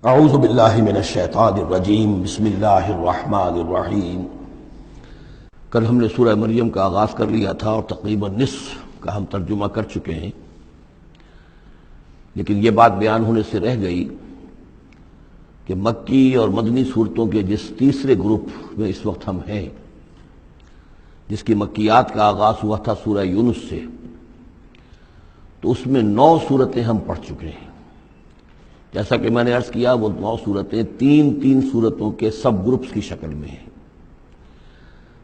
اعوذ باللہ من الشیطان الرجیم بسم اللہ الرحمن الرحیم۔ کل ہم نے سورہ مریم کا آغاز کر لیا تھا اور تقریباً نصف کا ہم ترجمہ کر چکے ہیں، لیکن یہ بات بیان ہونے سے رہ گئی کہ مکی اور مدنی صورتوں کے جس تیسرے گروپ میں اس وقت ہم ہیں، جس کی مکیات کا آغاز ہوا تھا سورہ یونس سے، تو اس میں 9 صورتیں ہم پڑھ چکے ہیں۔ جیسا کہ میں نے عرض کیا، وہ 9 صورتیں تین صورتوں کے سب گروپس کی شکل میں ہیں۔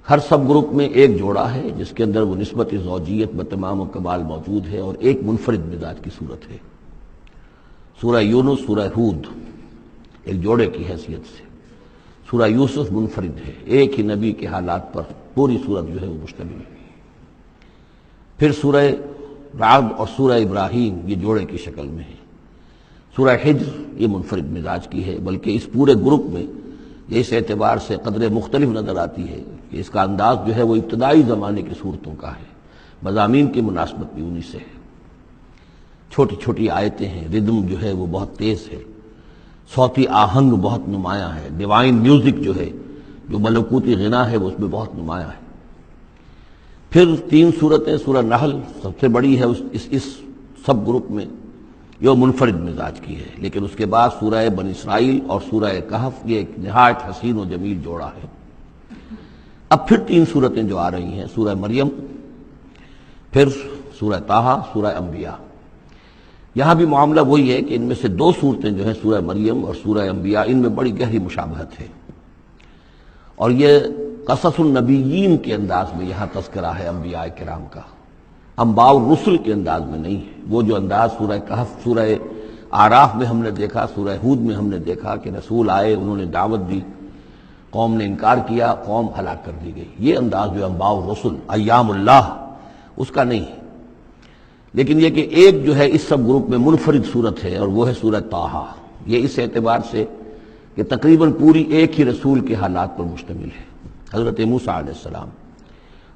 ہر سب گروپ میں ایک جوڑا ہے جس کے اندر وہ نسبت زوجیت بتمام و کمال موجود ہے، اور ایک منفرد مزاج کی صورت ہے۔ سورہ یونس، سورہ ہود ایک جوڑے کی حیثیت سے، سورہ یوسف منفرد ہے، ایک ہی نبی کے حالات پر پوری صورت جو ہے وہ مشتمل ہے۔ پھر سورہ رعد اور سورہ ابراہیم یہ جوڑے کی شکل میں ہے۔ سورہ حجر یہ منفرد مزاج کی ہے، بلکہ اس پورے گروپ میں یہ اس اعتبار سے قدر مختلف نظر آتی ہے کہ اس کا انداز جو ہے وہ ابتدائی زمانے کی صورتوں کا ہے، مضامین کی مناسبت بھی انہی سے ہے۔ چھوٹی چھوٹی آیتیں ہیں، ردم جو ہے وہ بہت تیز ہے، صوتی آہنگ بہت نمایاں ہے، ڈیوائن میوزک جو ہے، جو ملکوتی غنا ہے، وہ اس میں بہت نمایاں ہے۔ پھر 3 صورتیں، سورہ نحل سب سے بڑی ہے اس سب گروپ میں، یہ منفرد مزاج کی ہے، لیکن اس کے بعد سورہ بنی اسرائیل اور سورہ کہف یہ ایک نہایت حسین و جمیل جوڑا ہے۔ اب پھر 3 صورتیں جو آ رہی ہیں، سورہ مریم، پھر سورہ طٰہٰ، سورہ انبیاء۔ یہاں بھی معاملہ وہی ہے کہ ان میں سے 2 صورتیں جو ہیں سورہ مریم اور سورہ انبیاء، ان میں بڑی گہری مشابہت ہے، اور یہ قصص النبیین کے انداز میں یہاں تذکرہ ہے انبیاء کرام کا، انباء الرسل کے انداز میں نہیں ہے۔ وہ جو انداز سورہ کہف، سورہ اعراف میں ہم نے دیکھا، سورہ ہود میں ہم نے دیکھا کہ رسول آئے، انہوں نے دعوت دی، قوم نے انکار کیا، قوم ہلاک کر دی گئی، یہ انداز جو انباء الرسل، ایام اللہ، اس کا نہیں ہے۔ لیکن یہ کہ ایک جو ہے اس سب گروپ میں منفرد صورت ہے، اور وہ ہے سورہ طٰہٰ۔ یہ اس اعتبار سے کہ تقریباً پوری ایک ہی رسول کے حالات پر مشتمل ہے، حضرت موسیٰ علیہ السلام۔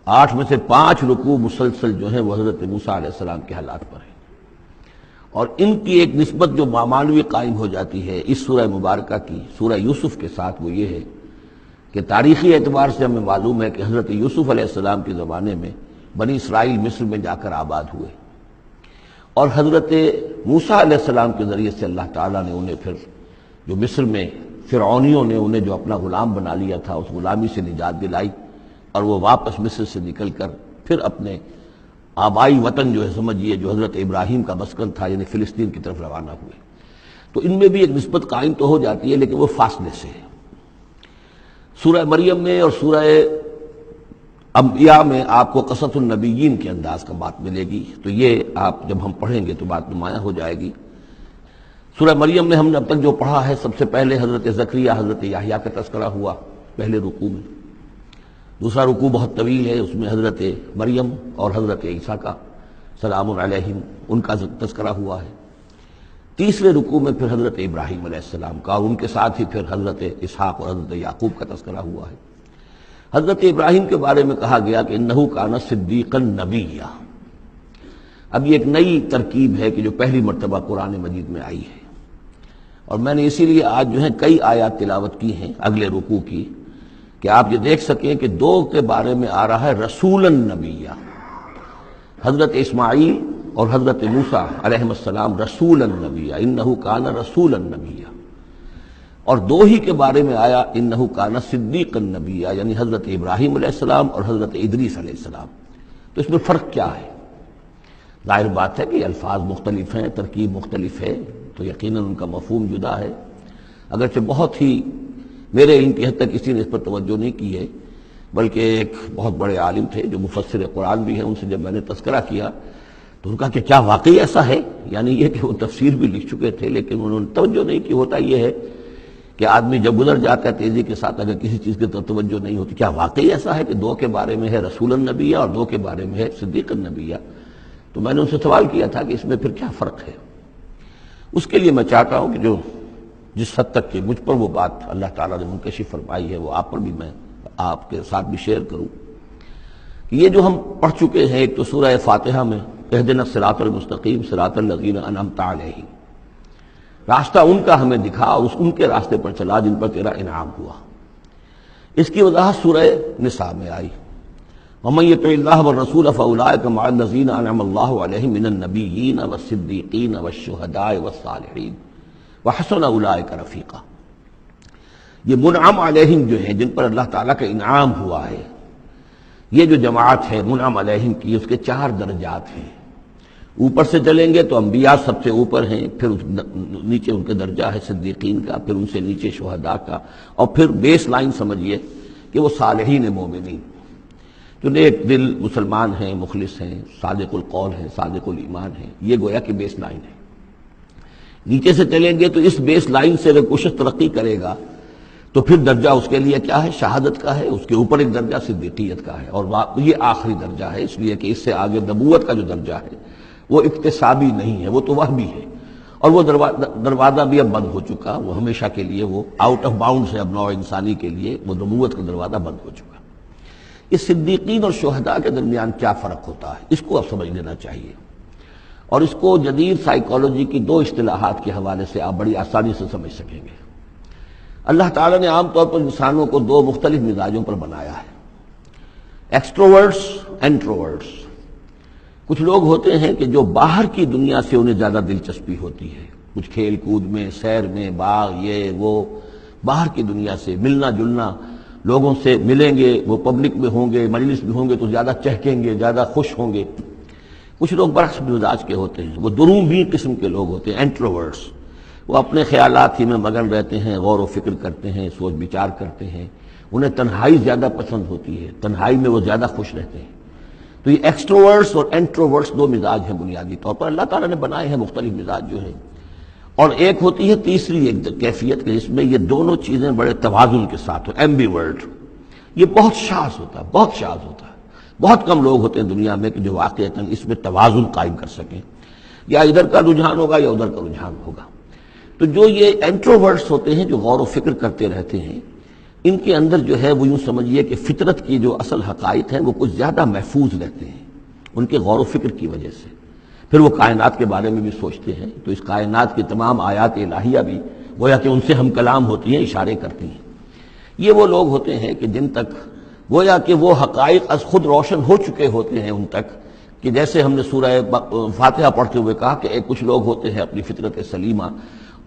8 میں سے 5 رکوع مسلسل جو ہیں وہ حضرت موسیٰ علیہ السلام کے حالات پر ہیں، اور ان کی ایک نسبت جو معنوی قائم ہو جاتی ہے اس سورہ مبارکہ کی سورہ یوسف کے ساتھ، وہ یہ ہے کہ تاریخی اعتبار سے ہمیں معلوم ہے کہ حضرت یوسف علیہ السلام کے زمانے میں بنی اسرائیل مصر میں جا کر آباد ہوئے، اور حضرت موسیٰ علیہ السلام کے ذریعے سے اللہ تعالیٰ نے انہیں پھر جو مصر میں فرعونیوں نے انہیں جو اپنا غلام بنا لیا تھا، اس غلامی سے نجات دلائی، اور وہ واپس مصر سے نکل کر پھر اپنے آبائی وطن جو ہے سمجھیے، جو حضرت ابراہیم کا مسکن تھا، یعنی فلسطین کی طرف روانہ ہوئے۔ تو ان میں بھی ایک نسبت قائم تو ہو جاتی ہے، لیکن وہ فاصلے سے ہے۔ سورہ مریم میں اور سورہ انبیاء میں آپ کو قصص النبیین کے انداز کا بات ملے گی، تو یہ آپ جب ہم پڑھیں گے تو بات نمایاں ہو جائے گی۔ سورہ مریم میں ہم نے اب تک جو پڑھا ہے، سب سے پہلے حضرت زکریا، حضرت یحییٰ کا تذکرہ ہوا پہلے رکوع میں۔ دوسرا رکوع بہت طویل ہے، اس میں حضرت مریم اور حضرت عیسیٰ کا سلام علیہم ان کا تذکرہ ہوا ہے۔ تیسرے رکوع میں پھر حضرت ابراہیم علیہ السلام کا، اور ان کے ساتھ ہی پھر حضرت اسحاق اور حضرت یعقوب کا تذکرہ ہوا ہے۔ حضرت ابراہیم کے بارے میں کہا گیا کہ انہ کان صدیقا نبیا۔ اب یہ ایک نئی ترکیب ہے کہ جو پہلی مرتبہ قرآن مجید میں آئی ہے، اور میں نے اسی لیے آج جو ہے کئی آیات تلاوت کی ہیں اگلے رکوع کی، کہ آپ یہ دیکھ سکیں کہ 2 کے بارے میں آ رہا ہے رسولا نبیہ، حضرت اسماعیل اور حضرت موسیٰ علیہ السلام رسولا نبیہ، انہ کان رسولا نبیہ، اور 2 ہی کے بارے میں آیا انہ کان صدیقا نبیہ، یعنی حضرت ابراہیم علیہ السلام اور حضرت ادریس علیہ السلام۔ تو اس میں فرق کیا ہے؟ ظاہر بات ہے کہ الفاظ مختلف ہیں، ترکیب مختلف ہے، تو یقیناً ان کا مفہوم جدا ہے۔ اگرچہ بہت ہی میرے علم کی حد تک کسی نے اس پر توجہ نہیں کی ہے، بلکہ ایک بہت بڑے عالم تھے جو مفسر قرآن بھی ہیں، ان سے جب میں نے تذکرہ کیا تو ان کا کہ کیا واقعی ایسا ہے؟ یعنی یہ کہ وہ تفسیر بھی لکھ چکے تھے، لیکن انہوں نے توجہ نہیں کی۔ ہوتا یہ ہے کہ آدمی جب گزر جاتا ہے تیزی کے ساتھ، اگر کسی چیز کی توجہ نہیں ہوتی، کیا واقعی ایسا ہے کہ 2 کے بارے میں ہے رسول النبیہ اور 2 کے بارے میں ہے صدیق النبیہ؟ تو میں نے ان سے سوال کیا تھا کہ اس میں پھر کیا فرق ہے۔ اس کے لیے میں چاہتا ہوں کہ جو جس حد تک کہ مجھ پر وہ بات اللہ تعالیٰ نے منکشف فرمائی ہے، وہ آپ پر بھی میں آپ کے ساتھ بھی شیئر کروں۔ یہ جو ہم پڑھ چکے ہیں، ایک تو سورہ فاتحہ میں اہدنا الصراط المستقیم صراط الذین انعمت علیہم، راستہ ان کا ہمیں دکھا اور ان کے راستے پر چلا جن پر تیرا انعام ہوا۔ اس کی وضاحت سورہ نساء میں آئی، وَمَن يُطِعِ اللَّهَ وَالرَّسُولَ فَأُولَٰئِكَ مَعَ الَّذِينَ أَنْعَمَ اللَّهُ عَلَيْهِم مِّنَ النَّبِيِّينَ وَالصِّدِّيقِينَ وَالشُّهَدَاءِ وَالصَّالِحِينَ وَحَسُنَ أُولَٰئِكَ رَفِيقًا۔ یہ منعم علیہم جو ہیں، جن پر اللہ تعالیٰ کا انعام ہوا ہے، یہ جو جماعت ہے منعم علیہم کی، اس کے 4 درجات ہیں۔ اوپر سے چلیں گے تو انبیاء سب سے اوپر ہیں، پھر نیچے ان کے درجہ ہے صدیقین کا، پھر ان سے نیچے شہداء کا، اور پھر بیس لائن سمجھیے کہ وہ صالحین مومنین جو نیک دل مسلمان ہیں، مخلص ہیں، صادق القول ہیں، صادق الایمان ہیں، یہ گویا کہ بیس لائن ہے۔ نیچے سے چلیں گے تو اس بیس لائن سے اگر کوشش ترقی کرے گا تو پھر درجہ اس کے لیے کیا ہے؟ شہادت کا ہے، اس کے اوپر ایک درجہ صدیقیت کا ہے، اور یہ آخری درجہ ہے، اس لیے کہ اس سے آگے نبوت کا جو درجہ ہے وہ اکتسابی نہیں ہے، وہ تو وہمی ہے، اور وہ دروازہ بھی اب بند ہو چکا، وہ ہمیشہ کے لیے وہ آؤٹ آف باؤنڈز ہے، اب نوع انسانی کے لیے وہ نبوت کا دروازہ بند ہو چکا۔ اس صدیقین اور شہداء کے درمیان کیا فرق ہوتا ہے، اس کو اب سمجھ لینا چاہیے، اور اس کو جدید سائیکالوجی کی 2 اصطلاحات کے حوالے سے آپ بڑی آسانی سے سمجھ سکیں گے۔ اللہ تعالیٰ نے عام طور پر انسانوں کو 2 مختلف مزاجوں پر بنایا ہے، ایکسٹروورٹس، انٹروورٹس۔ کچھ لوگ ہوتے ہیں کہ جو باہر کی دنیا سے انہیں زیادہ دلچسپی ہوتی ہے، کچھ کھیل کود میں، سیر میں، باغ، یہ وہ، باہر کی دنیا سے ملنا جلنا، لوگوں سے ملیں گے، وہ پبلک میں ہوں گے، مجلس میں ہوں گے تو زیادہ چہکیں گے، زیادہ خوش ہوں گے۔ کچھ لوگ برعکس مزاج کے ہوتے ہیں، وہ درومبی قسم کے لوگ ہوتے ہیں، انٹروورٹس۔ وہ اپنے خیالات ہی میں مگن رہتے ہیں، غور و فکر کرتے ہیں، سوچ بچار کرتے ہیں، انہیں تنہائی زیادہ پسند ہوتی ہے، تنہائی میں وہ زیادہ خوش رہتے ہیں۔ تو یہ ایکسٹروورٹس اور انٹروورٹس 2 مزاج ہیں بنیادی طور پر، اللہ تعالیٰ نے بنائے ہیں مختلف مزاج جو ہیں۔ اور ایک ہوتی ہے تیسری ایک کیفیت کہ جس میں یہ دونوں چیزیں بڑے توازن کے ساتھ ہو، ایمبیورٹ۔ یہ بہت شاذ ہوتا ہے، بہت شاذ ہوتا ہے، بہت کم لوگ ہوتے ہیں دنیا میں کہ جو واقعتاً اس میں توازن قائم کر سکیں، یا ادھر کا رجحان ہوگا یا ادھر کا رجحان ہوگا۔ تو جو یہ انٹروورٹس ہوتے ہیں، جو غور و فکر کرتے رہتے ہیں، ان کے اندر جو ہے وہ یوں سمجھیے کہ فطرت کی جو اصل حقائق ہیں وہ کچھ زیادہ محفوظ رہتے ہیں ان کے غور و فکر کی وجہ سے۔ پھر وہ کائنات کے بارے میں بھی سوچتے ہیں، تو اس کائنات کی تمام آیات الہیہ بھی گویا کہ ان سے ہم کلام ہوتی ہیں، اشارے کرتی ہیں۔ یہ وہ لوگ ہوتے ہیں کہ جن تک گویا کہ وہ حقائق از خود روشن ہو چکے ہوتے ہیں ان تک، کہ جیسے ہم نے سورہ فاتحہ پڑھتے ہوئے کہا کہ کچھ لوگ ہوتے ہیں اپنی فطرت سلیمہ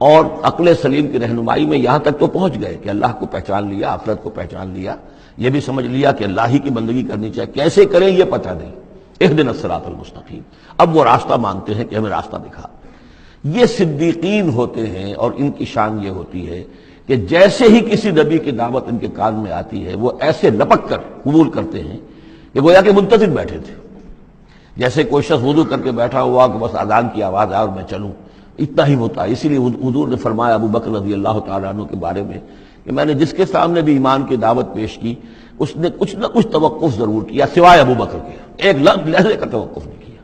اور عقل سلیم کی رہنمائی میں یہاں تک تو پہنچ گئے کہ اللہ کو پہچان لیا، آخرت کو پہچان لیا، یہ بھی سمجھ لیا کہ اللہ ہی کی بندگی کرنی چاہیے، کیسے کریں یہ پتہ نہیں، اہدنا الصراط المستقیم، اب وہ راستہ مانگتے ہیں کہ ہمیں راستہ دکھا۔ یہ صدیقین ہوتے ہیں، اور ان کی شان یہ ہوتی ہے کہ جیسے ہی کسی نبی کی دعوت ان کے کان میں آتی ہے وہ ایسے لپک کر قبول کرتے ہیں کہ گویا کہ منتظر بیٹھے تھے، جیسے کوئی شخص وضو کر کے بیٹھا ہوا کہ بس اذان کی آواز آئے اور میں چلوں، اتنا ہی ہوتا ہے۔ اسی لیے حضور نے فرمایا ابو بکر رضی اللہ تعالیٰ عنہ کے بارے میں کہ میں نے جس کے سامنے بھی ایمان کی دعوت پیش کی اس نے کچھ نہ کچھ توقف ضرور کیا، سوائے ابو بکر کے ایک لحظے کا توقف نہیں کیا،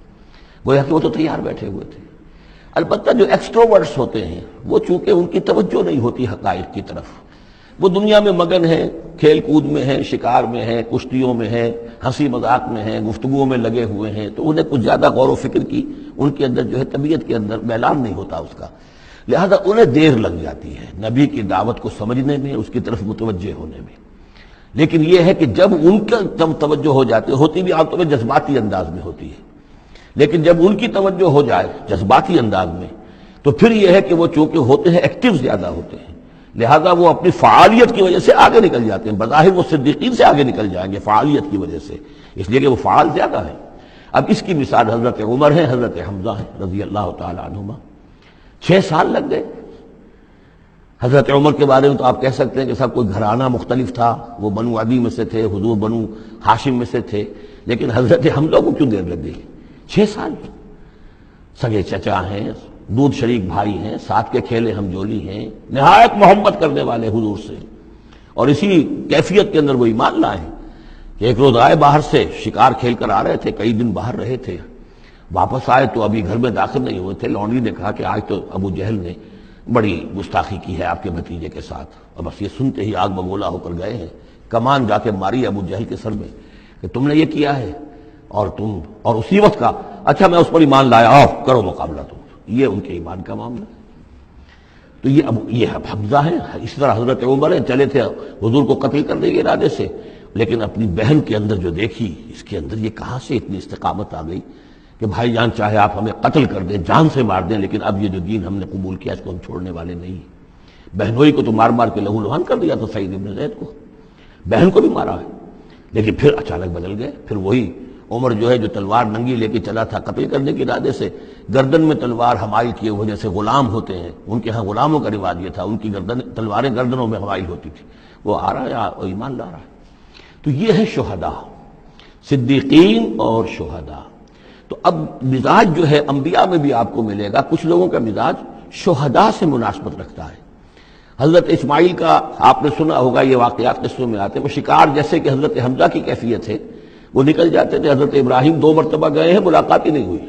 گویا کہ وہ تو تیار بیٹھے ہوئے تھے۔ البتہ جو ایکسٹروورٹس ہوتے ہیں وہ چونکہ ان کی توجہ نہیں ہوتی حقائق کی طرف، وہ دنیا میں مگن ہیں، کھیل کود میں ہیں، شکار میں ہیں، کشتیوں میں ہیں، ہنسی مذاق میں ہیں، گفتگوؤں میں لگے ہوئے ہیں، تو انہیں کچھ زیادہ غور و فکر کی ان کے اندر جو ہے طبیعت کے اندر میلان نہیں ہوتا اس کا، لہذا انہیں دیر لگ جاتی ہے نبی کی دعوت کو سمجھنے میں، اس کی طرف متوجہ ہونے میں۔ لیکن یہ ہے کہ جب ان کا توجہ ہو جاتی ہوتی بھی عام طور پر جذباتی انداز میں ہوتی ہے، لیکن جب ان کی توجہ ہو جائے جذباتی انداز میں تو پھر یہ ہے کہ وہ چونکہ ہوتے ہیں ایکٹیو زیادہ ہوتے ہیں، لہذا وہ اپنی فعالیت کی وجہ سے آگے نکل جاتے ہیں، بظاہر وہ صدیقین سے آگے نکل جائیں گے فعالیت کی وجہ سے، اس لیے کہ وہ فعال زیادہ ہیں۔ اب اس کی مثال حضرت عمر ہیں، حضرت حمزہ ہیں رضی اللہ تعالی عنہما، 6 سال لگ گئے۔ حضرت عمر کے بارے میں تو آپ کہہ سکتے ہیں کہ سب کوئی گھرانہ مختلف تھا، وہ بنو عدی میں سے تھے، حضور بنو ہاشم میں سے تھے، لیکن حضرت حمزہ کو کیوں دیر لگ گئی؟ 6 سال، سگے چچا ہیں، دودھ شریک بھائی ہیں، ساتھ کے کھیلے ہم جولی ہیں، نہایت محبت کرنے والے حضور سے، اور اسی کیفیت کے اندر وہ ایمان لائے کہ ایک روز آئے باہر سے، شکار کھیل کر آ رہے تھے، کئی دن باہر رہے تھے، واپس آئے تو ابھی گھر میں داخل نہیں ہوئے تھے، لونڈی نے کہا کہ آج تو ابو جہل نے بڑی گستاخی کی ہے آپ کے بھتیجے کے ساتھ، اور بس یہ سنتے ہی آگ بگولا ہو کر گئے ہیں، کمان جا کے ماری ابو جہل کے سر میں کہ تم نے یہ کیا ہے، اور اسی وقت کا اچھا میں اس پر ایمان لایا، آؤ کرو مقابلہ تم، یہ ان کے ایمان کا معاملہ ہے۔ تو یہ اب یہ حمزہ ہے، اس طرح حضرت عمر ہے، چلے تھے حضور کو قتل کرنے کے ارادے سے، لیکن اپنی بہن کے اندر جو دیکھی، اس کے اندر یہ کہاں سے اتنی استقامت آ گئی کہ بھائی جان چاہے آپ ہمیں قتل کر دیں، جان سے مار دیں، لیکن اب یہ جو دین ہم نے قبول کیا اس کو ہم چھوڑنے والے نہیں ہیں۔ بہنوئی کو تو مار مار کے لہو لہان کر دیا تو سعید ابن زید کو، بہن کو بھی مارا ہے، لیکن پھر اچانک بدل گئے۔ پھر وہی عمر جو ہے جو تلوار ننگی لے کے چلا تھا قتل کرنے کے ارادے سے، گردن میں تلوار حمائل کیے ہوئے، جیسے غلام ہوتے ہیں، ان کے ہاں غلاموں کا رواج یہ تھا، ان کی تلواریں گردنوں میں حمائل ہوتی تھی، وہ آ رہا ہے ایمان لا رہا ہے۔ تو یہ ہے شہداء، صدیقین اور شہداء۔ تو اب مزاج جو ہے انبیاء میں بھی آپ کو ملے گا، کچھ لوگوں کا مزاج شہداء سے مناسبت رکھتا ہے۔ حضرت اسماعیل کا آپ نے سنا ہوگا، یہ واقعات قصوں میں آتے ہیں، وہ شکار جیسے کہ حضرت حمزہ کی کیفیت ہے، وہ نکل جاتے تھے۔ حضرت ابراہیم 2 مرتبہ گئے ہیں، ملاقات ہی نہیں ہوئی،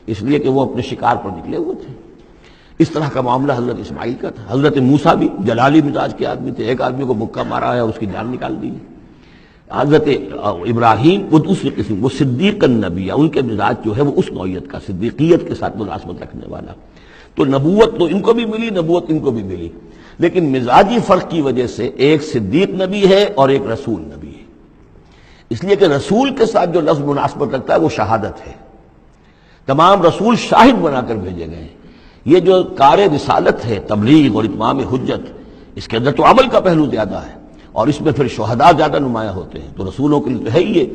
اس لیے کہ وہ اپنے شکار پر نکلے ہوئے تھے۔ اس طرح کا معاملہ حضرت اسماعیل کا تھا۔ حضرت موسیٰ بھی جلالی مزاج کے آدمی تھے، ایک آدمی کو مکہ مارا ہے اور اس کی جان نکال دی ہے۔ حضرت ابراہیم وہ دوسری قسم، وہ صدیق النبی، ان کے مزاج جو ہے وہ اس نوعیت کا، صدیقیت کے ساتھ مناسبت رکھنے والا۔ تو نبوت تو ان کو بھی ملی، نبوت ان کو بھی ملی، لیکن مزاجی فرق کی وجہ سے ایک صدیق نبی ہے اور ایک رسول نبی ہے۔ اس لیے کہ رسول کے ساتھ جو لفظ مناسبت رکھتا ہے وہ شہادت ہے۔ تمام رسول شاہد بنا کر بھیجے گئے ہیں۔ یہ جو کار رسالت ہے، تبلیغ اور اتمام حجت، اس کے اندر تو عمل کا پہلو زیادہ ہے، اور اس میں پھر شہداء زیادہ نمایاں ہوتے ہیں۔ تو رسولوں کے لیے تو ہے ہی یہ،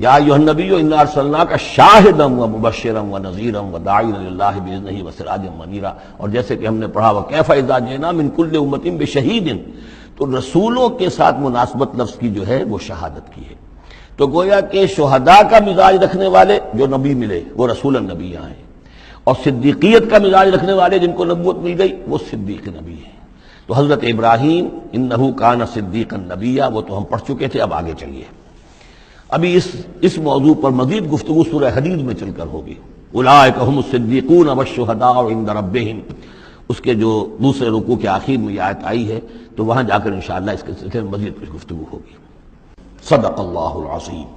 یا ایھا النبی انا ارسلناک شاہدا ومبشرا ونذیرا وداعیا الی اللہ باذنہ وسراجا منیرا، اور جیسے کہ ہم نے پڑھا وکیف اذا جئنا من کل امۃ بشہید، تو رسولوں کے ساتھ مناسبت لفظ کی جو ہے وہ شہادت کی ہے۔ تو گویا کہ شہداء کا مزاج رکھنے والے جو نبی ملے وہ رسول النبی ہیں، اور صدیقیت کا مزاج رکھنے والے جن کو نبوت مل گئی وہ صدیق نبی ہیں۔ تو حضرت ابراہیم انہ کان صدیقا نبیا، وہ تو ہم پڑھ چکے تھے، اب آگے چلیے۔ ابھی اس موضوع پر مزید گفتگو سورہ حدید میں چل کر ہوگی۔ اولئک ھم الصدیقون والشہداء عند ربہم، اس کے جو دوسرے رکوع کے آخر میں یہ آیت آئی ہے، تو وہاں جا کر انشاءاللہ اس کے سلسلے میں مزید کچھ گفتگو ہوگی۔ صدق اللہ العظیم۔